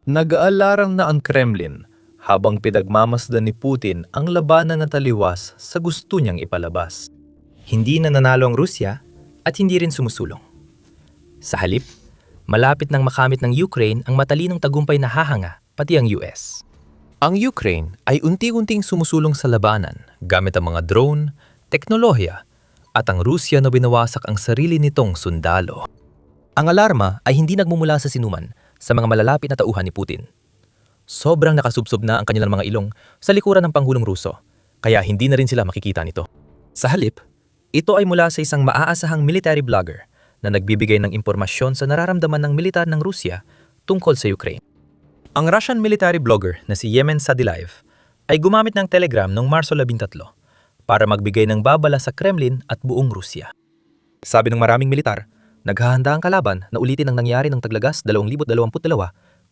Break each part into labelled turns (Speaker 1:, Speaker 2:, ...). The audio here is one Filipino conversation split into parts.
Speaker 1: Nag-aalarang na ang Kremlin habang pinagmamasdan ni Putin ang labanan na taliwas sa gusto niyang ipalabas.
Speaker 2: Hindi na nanalo ang Rusya at hindi rin sumusulong. Sa halip, malapit nang makamit ng Ukraine ang matalinong tagumpay na hahanga pati ang US.
Speaker 1: Ang Ukraine ay unti-unting sumusulong sa labanan gamit ang mga drone, teknolohiya at ang Rusya na binawasak ang sarili nitong sundalo.
Speaker 2: Ang alarma ay hindi nagmumula sa sinuman sa mga malalapit na tauhan ni Putin. Sobrang nakasubsob na ang kanilang mga ilong sa likuran ng Pangulong Ruso, kaya hindi na rin sila makikita nito. Sa halip, ito ay mula sa isang maaasahang military blogger na nagbibigay ng impormasyon sa nararamdaman ng militar ng Rusya tungkol sa Ukraine. Ang Russian military blogger na si Yemen Sadilaev ay gumamit ng Telegram noong Marso 13 para magbigay ng babala sa Kremlin at buong Rusya. Sabi ng maraming militar, naghahanda ang kalaban na ulitin ang nangyari ng Taglagas 2022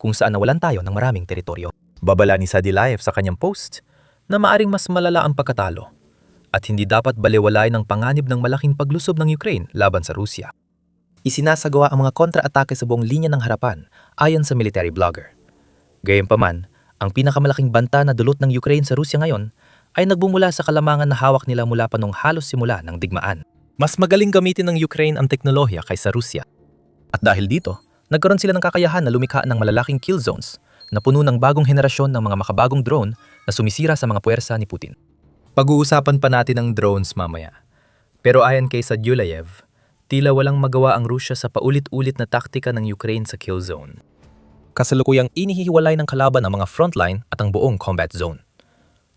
Speaker 2: kung saan nawalan tayo ng maraming teritoryo. Babala ni Sadilaev sa kanyang post na maaring mas malala ang pagkatalo at hindi dapat balewalay ng panganib ng malaking paglusob ng Ukraine laban sa Rusya. Isinasagawa ang mga kontra-atake sa buong linya ng harapan ayon sa military blogger. Gayunpaman, ang pinakamalaking banta na dulot ng Ukraine sa Rusya ngayon ay nagbumula sa kalamangan na hawak nila mula pa nung halos simula ng digmaan. Mas magaling gamitin ng Ukraine ang teknolohiya kaysa Rusya. At dahil dito, nagkaroon sila ng kakayahan na lumikha ng malalaking kill zones na puno ng bagong henerasyon ng mga makabagong drone na sumisira sa mga puwersa ni Putin. Pag-uusapan pa natin ang drones mamaya. Pero ayon kay Sadyulayev, tila walang magawa ang Rusya sa paulit-ulit na taktika ng Ukraine sa kill zone. Kasalukuyang inihihiwalay ng kalaban ang mga frontline at ang buong combat zone.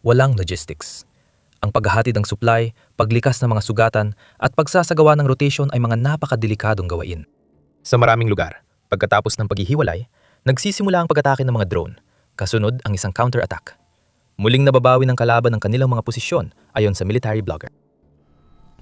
Speaker 2: Walang logistics. Ang paghahatid ng supply, paglikas ng mga sugatan, at pagsasagawa ng rotation ay mga napakadelikadong gawain. Sa maraming lugar, pagkatapos ng paghihiwalay, nagsisimula ang pag-atake ng mga drone, kasunod ang isang counter-attack. Muling nababawi ng kalaban ang kanilang mga posisyon ayon sa military blogger.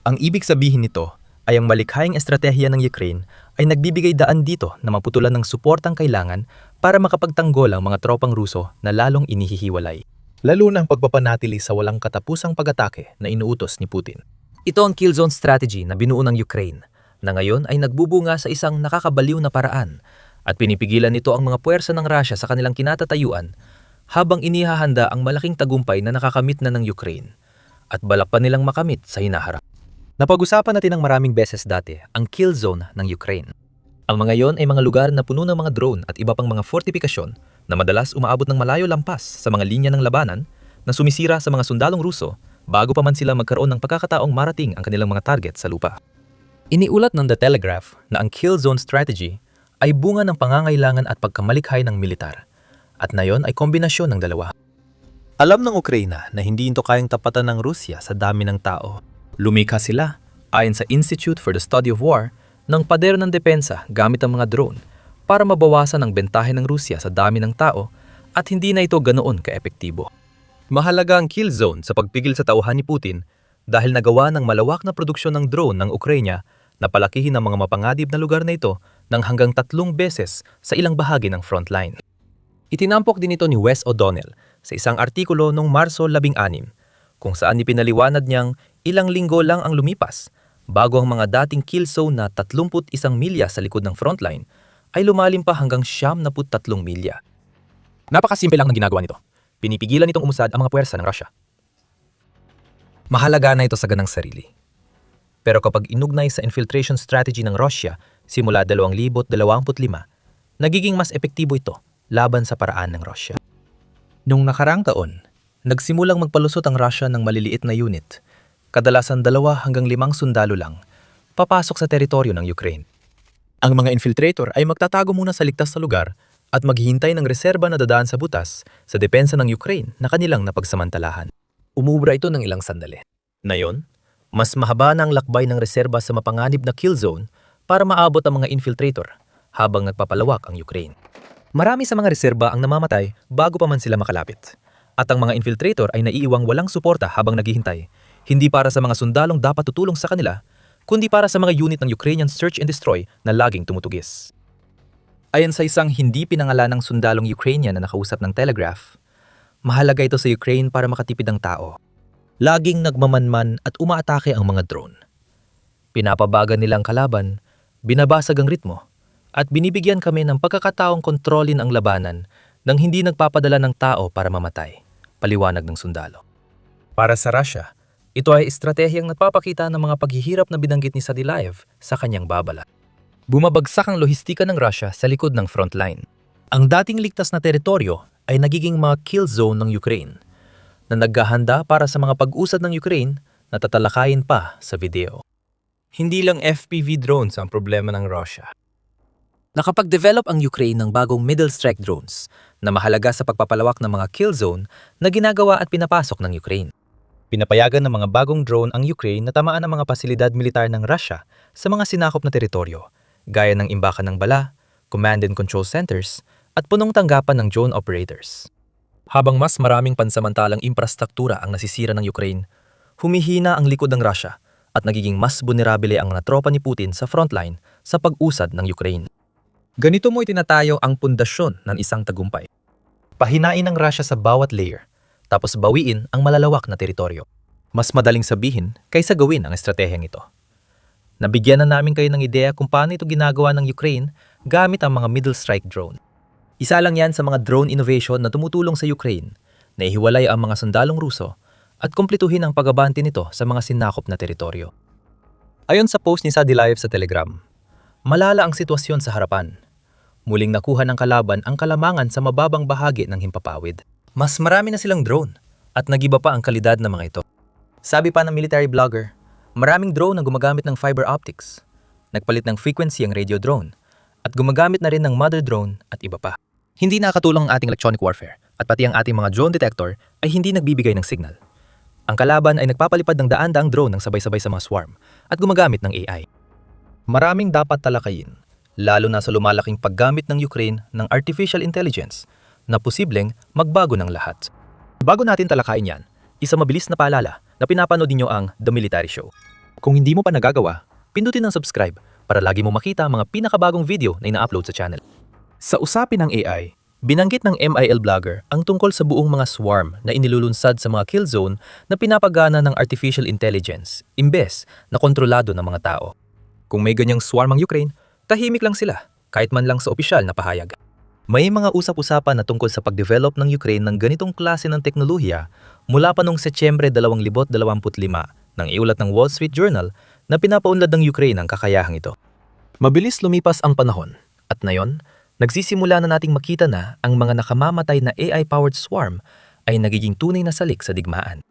Speaker 2: Ang ibig sabihin nito ay ang malikhayang estratehiya ng Ukraine ay nagbibigay daan dito na maputulan ng suportang kailangan para makapagtanggol ang mga tropang Ruso na lalong inihihiwalay. Lalo na ang pagpapanatili sa walang katapusang pag-atake na inuutos ni Putin. Ito ang kill zone strategy na binuo ng Ukraine na ngayon ay nagbubunga sa isang nakakabaliw na paraan at pinipigilan nito ang mga puwersa ng Russia sa kanilang kinatatayuan habang inihahanda ang malaking tagumpay na nakakamit na ng Ukraine at balak pa nilang makamit sa hinaharap. Napag-usapan natin ng maraming beses dati ang kill zone ng Ukraine. Ang mga yon ay mga lugar na puno ng mga drone at iba pang mga fortifikasyon na madalas umaabot ng malayo lampas sa mga linya ng labanan na sumisira sa mga sundalong Ruso bago pa man sila magkaroon ng pagkakataong marating ang kanilang mga target sa lupa. Iniulat ng The Telegraph na ang kill zone strategy ay bunga ng pangangailangan at pagkamalikhay ng militar at na yon ay kombinasyon ng dalawa. Alam ng Ukraina na hindi ito kayang tapatan ng Rusya sa dami ng tao. Lumikha sila, ayon sa Institute for the Study of War, ng pader ng depensa gamit ang mga drone para mabawasan ang bentahe ng Rusya sa dami ng tao at hindi na ito ganoon kaepektibo. Mahalaga ang kill zone sa pagpigil sa tauhan ni Putin dahil nagawa ng malawak na produksyon ng drone ng Ukraina na palakihin ang mga mapanganib na lugar na ito ng hanggang 3 beses sa ilang bahagi ng frontline. Itinampok din ito ni Wes O'Donnell sa isang artikulo noong Marso 16 kung saan ipinaliwanag niyang ilang linggo lang ang lumipas bago ang mga dating kill zone na 31 milya sa likod ng frontline ay lumalim pa hanggang 73 milya. Napakasimple lang ng ginagawa nito. Pinipigilan nitong umusad ang mga puwersa ng Russia. Mahalaga na ito sa ganang sarili. Pero kapag inugnay sa infiltration strategy ng Russia simula 2025, nagiging mas epektibo ito laban sa paraan ng Russia. Noong nakaraang taon, nagsimulang magpalusot ang Russia ng maliliit na unit, kadalasan 2 hanggang 5 sundalo lang, papasok sa teritoryo ng Ukraine. Ang mga infiltrator ay magtatago muna sa ligtas na lugar at maghihintay ng reserba na dadaan sa butas sa depensa ng Ukraine na kanilang napagsamantalahan. Umubra ito ng ilang sandali. Ngayon, mas mahaba na ang lakbay ng reserba sa mapanganib na kill zone para maabot ang mga infiltrator habang nagpapalawak ang Ukraine. Marami sa mga reserba ang namamatay bago pa man sila makalapit. At ang mga infiltrator ay naiiwang walang suporta habang naghihintay, hindi para sa mga sundalong dapat tutulong sa kanila, kundi para sa mga unit ng Ukrainian search and destroy na laging tumutugis. Ayon sa isang hindi pinangalanang sundalong Ukrainian na nakausap ng Telegraph, mahalaga ito sa Ukraine para makatipid ang tao. Laging nagmamanman at umaatake ang mga drone. Pinapabaga nilang kalaban, binabasag ang ritmo, at binibigyan kami ng pagkakataong kontrolin ang labanan nang hindi nagpapadala ng tao para mamatay, paliwanag ng sundalo. Para sa Russia, ito ay estratehiyang nagpapakita ng mga paghihirap na binanggit ni Sadilaev sa kanyang babala. Bumabagsak ang lohistika ng Russia sa likod ng frontline. Ang dating ligtas na teritoryo ay nagiging mga kill zone ng Ukraine, na naghahanda para sa mga pag-usad ng Ukraine na tatalakayin pa sa video. Hindi lang FPV drones ang problema ng Russia. Nakapag-develop ang Ukraine ng bagong middle strike drones na mahalaga sa pagpapalawak ng mga kill zone na ginagawa at pinapasok ng Ukraine. Pinapayagan ng mga bagong drone ang Ukraine na tamaan ang mga pasilidad militar ng Russia sa mga sinakop na teritoryo, gaya ng imbakan ng bala, command and control centers, at punong tanggapan ng drone operators. Habang mas maraming pansamantalang infrastruktura ang nasisira ng Ukraine, humihina ang likod ng Russia at nagiging mas vulnerable ang mga tropa ni Putin sa frontline sa pag-usad ng Ukraine. Ganito mo itinatayo ang pundasyon ng isang tagumpay. Pahinain ng Russia sa bawat layer, tapos bawiin ang malalawak na teritoryo. Mas madaling sabihin kaysa gawin ang estratehiyang ito. Nabigyan na namin kayo ng ideya kung paano ito ginagawa ng Ukraine gamit ang mga middle strike drone. Isa lang yan sa mga drone innovation na tumutulong sa Ukraine na ihiwalay ang mga sundalong Ruso at kumpletuhin ang pag-abanti nito sa mga sinakop na teritoryo. Ayon sa post ni Sadilaev sa Telegram, malala ang sitwasyon sa harapan. Muling nakuha ng kalaban ang kalamangan sa mababang bahagi ng himpapawid. Mas marami na silang drone at nagiba pa ang kalidad ng mga ito. Sabi pa ng military blogger, maraming drone na gumagamit ng fiber optics, nagpalit ng frequency ang radio drone, at gumagamit na rin ng mother drone at iba pa. Hindi nakatulong ang ating electronic warfare at pati ang ating mga drone detector ay hindi nagbibigay ng signal. Ang kalaban ay nagpapalipad ng daan-daang drone ng sabay-sabay sa mga swarm at gumagamit ng AI. Maraming dapat talakayin, lalo na sa lumalaking paggamit ng Ukraine ng artificial intelligence na posibleng magbago ng lahat. Bago natin talakayin yan, isa mabilis na paalala na pinapanood ninyo ang The Military Show. Kung hindi mo pa nagagawa, pindutin ang subscribe para lagi mo makita ang mga pinakabagong video na ina-upload sa channel. Sa usapin ng AI, binanggit ng MIL blogger ang tungkol sa buong mga swarm na inilulunsad sa mga kill zone na pinapagana ng artificial intelligence imbes na kontrolado ng mga tao. Kung may ganyang swarm ang Ukraine, tahimik lang sila kahit man lang sa opisyal na pahayag. May mga usap-usapan na tungkol sa pag-develop ng Ukraine ng ganitong klase ng teknolohiya mula pa noong Setyembre 2025 nang iulat ng Wall Street Journal na pinapaunlad ng Ukraine ang kakayahang ito. Mabilis lumipas ang panahon at ngayon, nagsisimula na nating makita na ang mga nakamamatay na AI-powered swarm ay nagiging tunay na salik sa digmaan.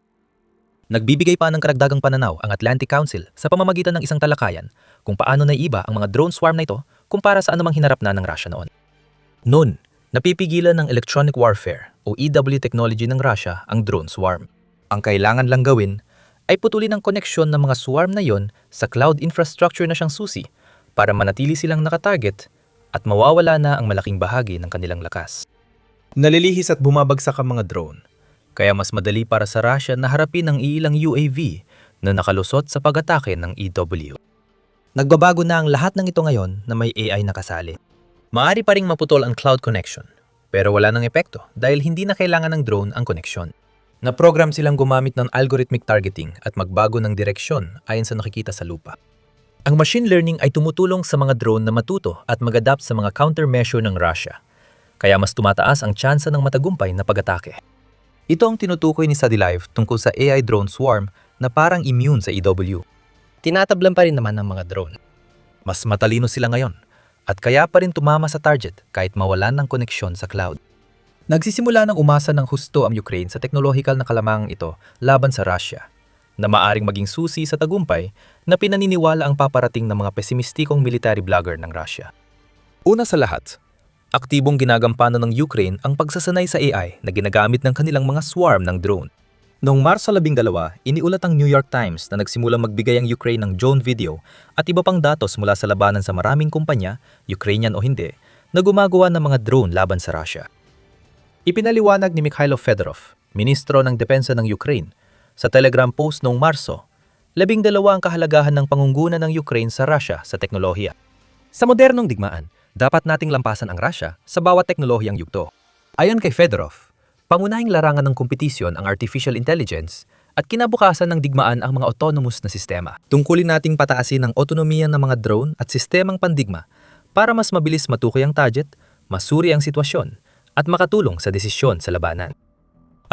Speaker 2: Nagbibigay pa ng karagdagang pananaw ang Atlantic Council sa pamamagitan ng isang talakayan kung paano naiiba ang mga drone swarm na ito kumpara sa anumang hinarap na ng Russia noon. Noon, napipigilan ng electronic warfare o EW technology ng Russia ang drone swarm. Ang kailangan lang gawin ay putulin ang koneksyon ng mga swarm na yon sa cloud infrastructure na siyang susi para manatili silang nakatarget at mawawala na ang malaking bahagi ng kanilang lakas. Nalilihis at bumabagsak ang mga drone, kaya mas madali para sa Russia na harapin ang iilang UAV na nakalusot sa pag-atake ng EW. Nagbabago na ang lahat ng ito ngayon na may AI na kasali. Maaari pa ring maputol ang cloud connection, pero wala nang epekto dahil hindi na kailangan ng drone ang koneksyon. Na-program silang gumamit ng algorithmic targeting at magbago ng direksyon ayon sa nakikita sa lupa. Ang machine learning ay tumutulong sa mga drone na matuto at mag-adapt sa mga countermeasure ng Russia, kaya mas tumataas ang tsansa ng matagumpay na pag-atake. Ito ang tinutukoy ni Sadilaev tungkol sa AI drone swarm na parang immune sa EW. Tinatablan pa rin naman ng mga drone. Mas matalino sila ngayon at kaya pa rin tumama sa target kahit mawalan ng koneksyon sa cloud. Nagsisimula ng umasa ng husto ang Ukraine sa teknolohikal na kalamangang ito laban sa Russia, na maaring maging susi sa tagumpay na pinaniniwala ang paparating ng mga pesimistikong military blogger ng Russia. Una sa lahat, aktibong ginagampanan ng Ukraine ang pagsasanay sa AI na ginagamit ng kanilang mga swarm ng drone. Noong Marso 12, iniulat ang New York Times na nagsimulang magbigay ang Ukraine ng drone video at iba pang datos mula sa labanan sa maraming kumpanya, Ukrainian o hindi, na gumagawa ng mga drone laban sa Russia. Ipinaliwanag ni Mikhailo Fedorov, Ministro ng Depensa ng Ukraine, sa Telegram post noong Marso, 12 ang kahalagahan ng pangunguna ng Ukraine sa Russia sa teknolohiya. Sa modernong digmaan, dapat nating lampasan ang Russia sa bawat teknolohiyang yugto. Ayon kay Fedorov, pangunahing larangan ng kompetisyon ang artificial intelligence at kinabukasan ng digmaan ang mga autonomous na sistema. Tungkulin nating pataasin ang otonomiya ng mga drone at sistemang pandigma para mas mabilis matukoy ang target, masuri ang sitwasyon, at makatulong sa desisyon sa labanan.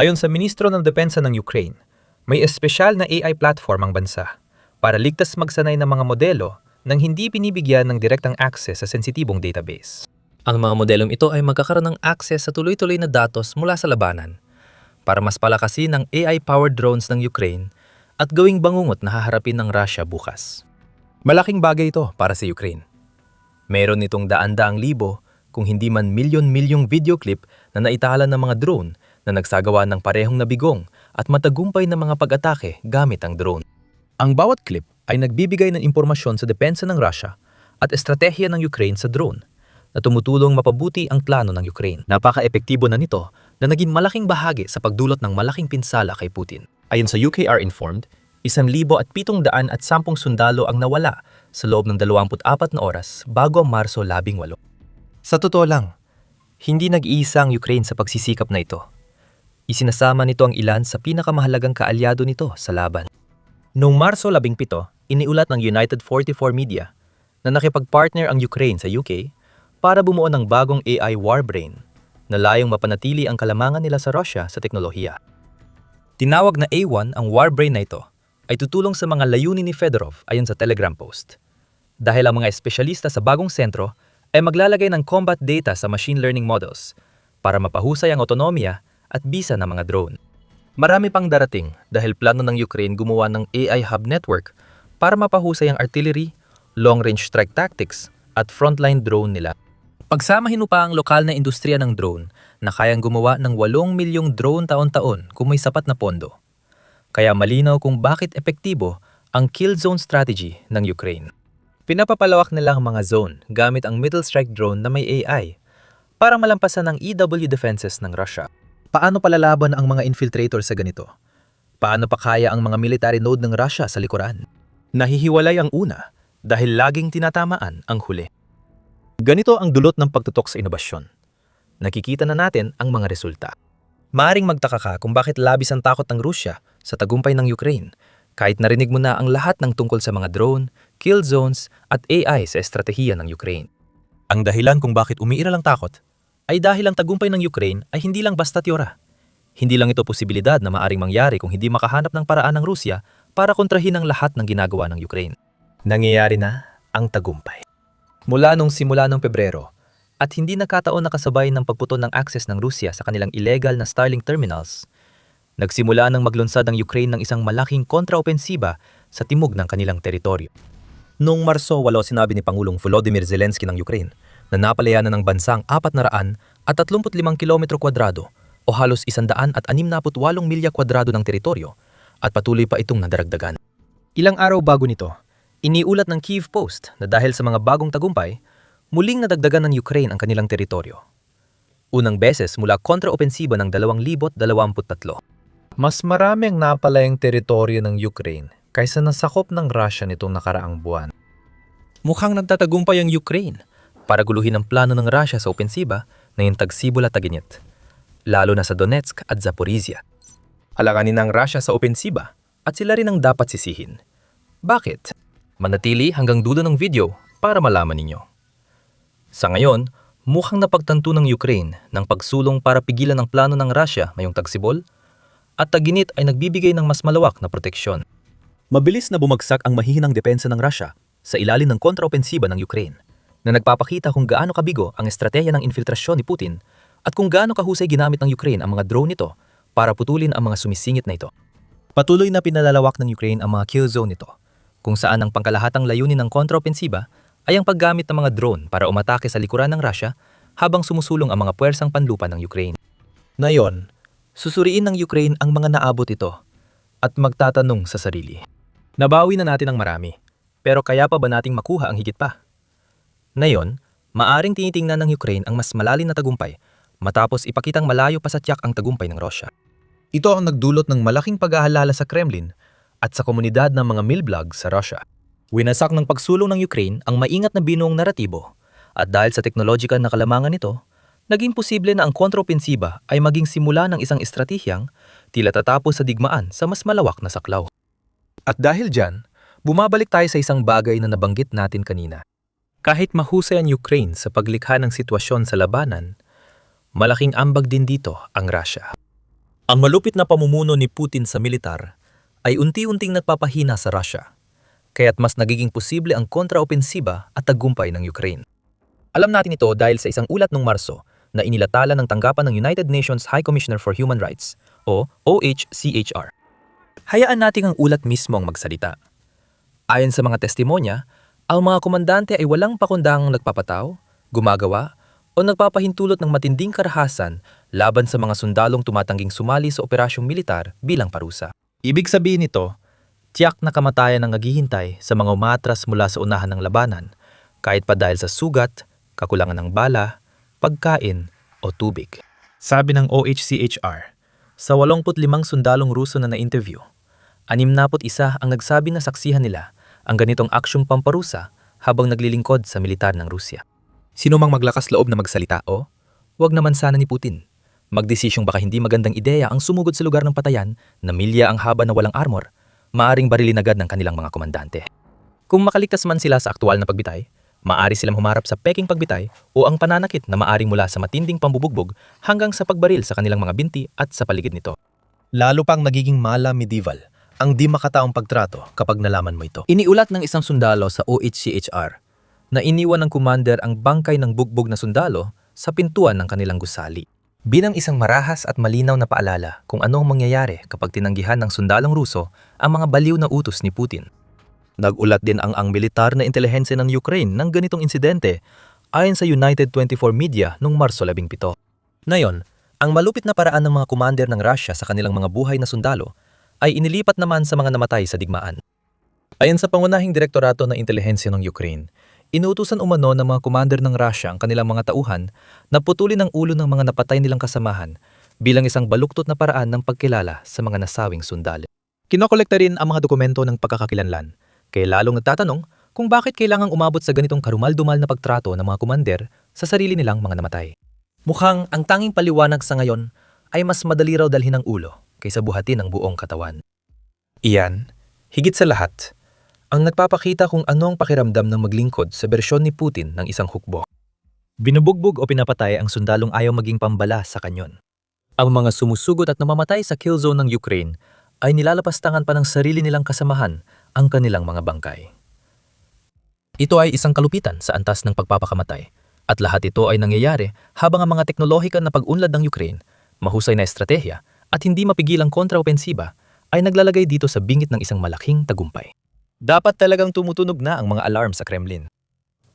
Speaker 1: Ayon sa Ministro ng Depensa ng Ukraine, may espesyal na AI platform ang bansa para ligtas magsanay ng mga modelo nang hindi binibigyan ng direktang access sa sensitibong database.
Speaker 2: Ang mga modelong ito ay magkakaroon ng access sa tuloy-tuloy na datos mula sa labanan para mas palakasin ang AI-powered drones ng Ukraine at gawing bangungot na haharapin ng Russia bukas. Malaking bagay ito para sa Ukraine. Meron nitong daan-daang libo kung hindi man milyon-milyong video clip na naitala ng mga drone na nagsagawa ng parehong nabigong at matagumpay na mga pag-atake gamit ang drone. Ang bawat clip ay nagbibigay ng impormasyon sa depensa ng Russia at estratehiya ng Ukraine sa drone na tumutulong mapabuti ang plano ng Ukraine. Napaka-epektibo na nito na naging malaking bahagi sa pagdulot ng malaking pinsala kay Putin. Ayon sa UKR Informed, 1,710 sundalo ang nawala sa loob ng 24 na oras bago ang Marso 18. Sa totoo lang, hindi nag-iisa ang Ukraine sa pagsisikap na ito. Isinasama nito ang ilan sa pinakamahalagang kaalyado nito sa laban. Noong Marso 17, iniulat ng United 44 Media na nakipag-partner ang Ukraine sa UK para bumuo ng bagong AI warbrain na layong mapanatili ang kalamangan nila sa Russia sa teknolohiya. Tinawag na A1 ang warbrain na ito ay tutulong sa mga layunin ni Fedorov ayon sa Telegram post. Dahil ang mga espesyalista sa bagong sentro ay maglalagay ng combat data sa machine learning models para mapahusay ang otonomiya at bisa ng mga drone. Marami pang darating dahil plano ng Ukraine gumawa ng AI hub network para mapahusay ang artillery, long-range strike tactics at frontline drone nila. Pagsamahin mo pa ang lokal na industriya ng drone na kayang gumawa ng 8 milyong drone taon-taon kung may sapat na pondo. Kaya malinaw kung bakit epektibo ang kill zone strategy ng Ukraine. Pinapapalawak nila ang mga zone gamit ang middle strike drone na may AI para malampasan ang EW defenses ng Russia. Paano palalaban ang mga infiltrator sa ganito? Paano pa kaya ang mga military node ng Russia sa likuran? Nahihiwalay ang una dahil laging tinatamaan ang huli. Ganito ang dulot ng pagtutok sa inobasyon. Nakikita na natin ang mga resulta. Maaring magtaka ka kung bakit labis ang takot ng Rusya sa tagumpay ng Ukraine kahit narinig mo na ang lahat ng tungkol sa mga drone, kill zones at AI sa estratehiya ng Ukraine. Ang dahilan kung bakit umiiral ang takot ay dahil ang tagumpay ng Ukraine ay hindi lang basta teora. Hindi lang ito posibilidad na maaring mangyari kung hindi makahanap ng paraan ng Rusya para kontrahin ang lahat ng ginagawa ng Ukraine. Nangyayari na ang tagumpay. Mula nung simula ng Pebrero at hindi nakataon nakasabay ng pagputol ng access ng Rusya sa kanilang illegal na Starlink terminals, nagsimula nang maglunsad ang Ukraine ng isang malaking kontraopensiba sa timog ng kanilang teritoryo. Noong Marso 8 sinabi ni Pangulong Volodymyr Zelensky ng Ukraine na napalayanan ng bansang 435 kilometro kwadrado o halos 168 milya kwadrado ng teritoryo at patuloy pa itong nadaragdagan. Ilang araw bago nito, iniulat ng Kyiv Post na dahil sa mga bagong tagumpay, muling nadagdagan ng Ukraine ang kanilang teritoryo. Unang beses mula kontraopensiba ng 2023. Mas marami ang napalayang teritoryo ng Ukraine kaysa nasakop ng Russia nitong nakaraang buwan. Mukhang nagtatagumpay ang Ukraine para guluhin ang plano ng Russia sa opensiba na yung Tagsibul at Taginit, lalo na sa Donetsk at Zaporizhia. Alakanin ng Russia sa opensiba at sila rin ang dapat sisihin. Bakit? Manatili hanggang dulo ng video para malaman ninyo. Sa ngayon, mukhang napagtanto ng Ukraine ng pagsulong para pigilan ang plano ng Russia ngayong Tagsibol at Taginit ay nagbibigay ng mas malawak na proteksyon. Mabilis na bumagsak ang mahihinang depensa ng Russia sa ilalim ng kontraopensiba ng Ukraine na nagpapakita kung gaano kabigo ang estratehiya ng infiltrasyon ni Putin at kung gaano kahusay ginamit ng Ukraine ang mga drone nito para putulin ang mga sumisingit na ito. Patuloy na pinalalawak ng Ukraine ang mga kill zone nito, kung saan ang pangkalahatang layunin ng kontraopensiba ay ang paggamit ng mga drone para umatake sa likuran ng Russia habang sumusulong ang mga puwersang panlupa ng Ukraine. Ngayon, susuriin ng Ukraine ang mga naabot ito at magtatanong sa sarili. Nabawi na natin ang marami, pero kaya pa ba nating makuha ang higit pa? Ngayon, maaring tinitingnan ng Ukraine ang mas malalim na tagumpay matapos ipakitang malayo pa sa tiyak ang tagumpay ng Russia. Ito ang nagdulot ng malaking pag-aalala sa Kremlin at sa komunidad ng mga milblog sa Russia. Winasak ng pagsulong ng Ukraine ang maingat na binuong naratibo at dahil sa teknolojikal na kalamangan nito, naging posible na ang kontraopensiba ay maging simula ng isang estratehiyang tila tatapos sa digmaan sa mas malawak na saklaw. At dahil dyan, bumabalik tayo sa isang bagay na nabanggit natin kanina. Kahit mahusay ang Ukraine sa paglikha ng sitwasyon sa labanan, Malaking ambag din dito ang Russia. Ang malupit na pamumuno ni Putin sa militar ay unti-unting nagpapahina sa Russia, kaya't mas nagiging posible ang kontraopensiba at tagumpay ng Ukraine. Alam natin ito dahil sa isang ulat noong Marso na inilathala ng tanggapan ng United Nations High Commissioner for Human Rights o OHCHR. Hayaan natin ang ulat mismo ang magsalita. Ayon sa mga testimonya, ang mga komandante ay walang pakundangang nagpapataw, gumagawa, o nagpapahintulot ng matinding karahasan laban sa mga sundalong tumatangging sumali sa operasyong militar bilang parusa. Ibig sabihin nito, tiyak na kamatayan ang naghihintay sa mga umatras mula sa unahan ng labanan, kahit pa dahil sa sugat, kakulangan ng bala, pagkain o tubig. Sabi ng OHCHR, sa 85 sundalong Ruso na na-interview, 61 ang nagsabi na saksihan nila ang ganitong aksyong pamparusa habang naglilingkod sa militar ng Rusya. Sino mang maglakas loob na magsalita o, wag naman sana ni Putin. Magdesisyong baka hindi magandang ideya ang sumugod sa lugar ng patayan na milya ang haba na walang armor, maaring barilin agad ng kanilang mga komandante. Kung makaligtas man sila sa aktual na pagbitay, maari silang humarap sa peking pagbitay o ang pananakit na maaring mula sa matinding pambubugbog hanggang sa pagbaril sa kanilang mga binti at sa paligid nito. Lalo pang nagiging medieval ang di makataong pagtrato kapag nalaman mo ito. Iniulat ng isang sundalo sa OHCHR na iniwan ng commander ang bangkay ng bugbog na sundalo sa pintuan ng kanilang gusali. Bilang isang marahas at malinaw na paalala kung ano ang mangyayari kapag tinanggihan ng sundalong Ruso ang mga baliw na utos ni Putin. Nag-ulat din ang militar na intelihensya ng Ukraine ng ganitong insidente ayon sa United 24 Media noong Marso 17. Ngayon, ang malupit na paraan ng mga commander ng Russia sa kanilang mga buhay na sundalo ay inilipat naman sa mga namatay sa digmaan. Ayon sa pangunahing direktorato ng intelihensya ng Ukraine, inuutusan umano ng mga commander ng Russia ang kanilang mga tauhan na putulin ang ulo ng mga napatay nilang kasamahan bilang isang baluktot na paraan ng pagkilala sa mga nasawing sundalo. Kinokolekta rin ang mga dokumento ng pagkakakilanlan, kaya lalong nagtatanong kung bakit kailangang umabot sa ganitong karumal-dumal na pagtrato ng mga commander sa sarili nilang mga namatay. Mukhang ang tanging paliwanag sa ngayon ay mas madali raw dalhin ang ulo kaysa buhatin ang buong katawan. Iyan, higit sa lahat, ang nagpapakita kung ano ang pakiramdam ng maglingkod sa bersyon ni Putin ng isang hukbo. Binubugbog o pinapatay ang sundalong ayaw maging pambala sa kanyon. Ang mga sumusugot at namamatay sa kill zone ng Ukraine ay nilalapastangan pa ng sarili nilang kasamahan ang kanilang mga bangkay. Ito ay isang kalupitan sa antas ng pagpapakamatay at lahat ito ay nangyayari habang ang mga teknolohikal na pag-unlad ng Ukraine, mahusay na estratehiya at hindi mapigilang kontraopensiba ay naglalagay dito sa bingit ng isang malaking tagumpay. Dapat talagang tumutunog na ang mga alarm sa Kremlin.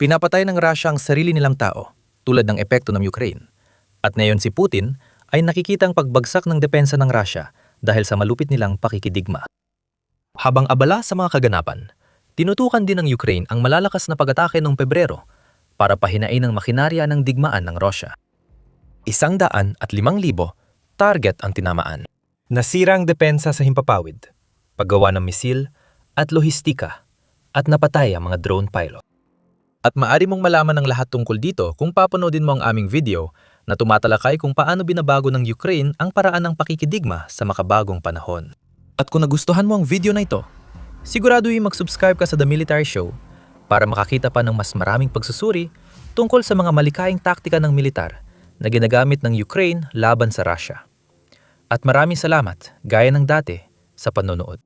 Speaker 2: Pinapatay ng Russia ang sarili nilang tao, tulad ng epekto ng Ukraine. At ngayon si Putin ay nakikitang pagbagsak ng depensa ng Russia dahil sa malupit nilang pakikidigma. Habang abala sa mga kaganapan, tinutukan din ng Ukraine ang malalakas na pag-atake noong Pebrero para pahinain ang makinarya ng digmaan ng Russia. 105,000 target ang tinamaan. Nasirang depensa sa himpapawid, paggawa ng misil, at lohistika, at napatay ang mga drone pilot. At maaari mong malaman ang lahat tungkol dito kung papanoodin mo ang aming video na tumatalakay kung paano binabago ng Ukraine ang paraan ng pakikidigma sa makabagong panahon. At kung nagustuhan mo ang video na ito, siguraduhin mag-subscribe ka sa The Military Show para makakita pa ng mas maraming pagsusuri tungkol sa mga malikaing taktika ng militar na ginagamit ng Ukraine laban sa Russia. At maraming salamat, gaya ng dati, sa panonood.